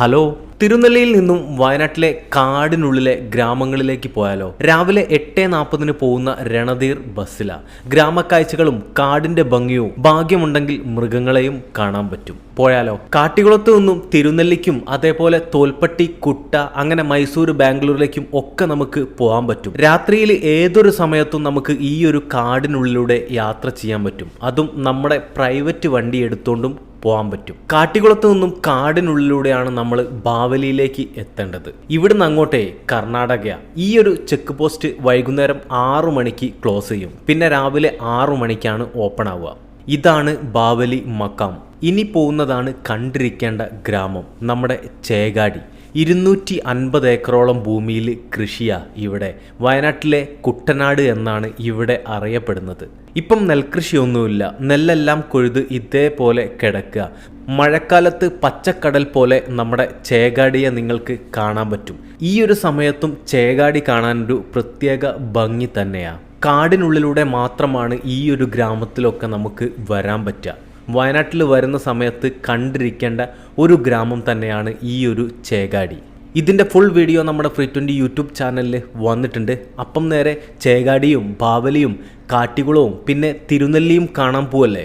Hello, തിരുനെല്ലിയിൽ നിന്നും വയനാട്ടിലെ കാടിനുള്ളിലെ ഗ്രാമങ്ങളിലേക്ക് പോയാലോ? രാവിലെ 8:40 പോകുന്ന രണധീർ ബസ്സില ഗ്രാമക്കാഴ്ചകളും കാടിന്റെ ഭംഗിയും ഭാഗ്യമുണ്ടെങ്കിൽ മൃഗങ്ങളെയും കാണാൻ പറ്റും. പോയാലോ? കാട്ടിക്കുളത്ത് നിന്നും തിരുനെല്ലിക്കും അതേപോലെ തോൽപ്പട്ടി, കുട്ട, അങ്ങനെ മൈസൂർ, ബാംഗ്ലൂരിലേക്കും ഒക്കെ നമുക്ക് പോകാൻ പറ്റും. രാത്രിയിൽ ഏതൊരു സമയത്തും നമുക്ക് ഈ ഒരു കാടിനുള്ളിലൂടെ യാത്ര ചെയ്യാൻ പറ്റും. അതും നമ്മുടെ പ്രൈവറ്റ് വണ്ടി എടുത്തുകൊണ്ടും പോകാൻ പറ്റും. കാട്ടിക്കുളത്ത് നിന്നും കാടിനുള്ളിലൂടെയാണ് നമ്മൾ ബാവലിയിലേക്ക് എത്തേണ്ടത്. ഇവിടുന്ന് അങ്ങോട്ടേ കർണാടക. ഈ ഒരു ചെക്ക് പോസ്റ്റ് വൈകുന്നേരം 6 മണിക്ക് ക്ലോസ് ചെയ്യും. പിന്നെ രാവിലെ 6 മണിക്കാണ് ഓപ്പൺ ആവുക. ഇതാണ് ബാവലി മക്കാം. ഇനി പോകുന്നതാണ് കണ്ടിരിക്കേണ്ട ഗ്രാമം, നമ്മുടെ ചേകാടി. 250 ഏക്കറോളം ഭൂമിയിൽ കൃഷിയാ ഇവിടെ. വയനാട്ടിലെ കുട്ടനാട് എന്നാണ് ഇവിടെ അറിയപ്പെടുന്നത്. ഇപ്പം നെൽകൃഷിയൊന്നുമില്ല, നെല്ലെല്ലാം കൊഴുത് ഇതേപോലെ കിടക്കുക. മഴക്കാലത്ത് പച്ചക്കടൽ പോലെ നമ്മുടെ ചേകാടിയെ നിങ്ങൾക്ക് കാണാൻ പറ്റും. ഈ ഒരു സമയത്തും ചേകാടി കാണാനൊരു പ്രത്യേക ഭംഗി തന്നെയാണ്. കാടിനുള്ളിലൂടെ മാത്രമാണ് ഈ ഒരു ഗ്രാമത്തിലൊക്കെ നമുക്ക് വരാൻ പറ്റുക. വയനാട്ടിൽ വരുന്ന സമയത്ത് കണ്ടിരിക്കേണ്ട ഒരു ഗ്രാമം തന്നെയാണ് ഈ ഒരു ചേകാടി. ഇതിൻ്റെ ഫുൾ വീഡിയോ നമ്മുടെ ഫ്രീ20 യൂട്യൂബ് ചാനലിൽ വന്നിട്ടുണ്ട്. അപ്പം നേരെ ചേകാടിയും ബാവലിയും കാട്ടിക്കുളവും പിന്നെ തിരുനെല്ലിയും കാണാൻ പോവല്ലേ.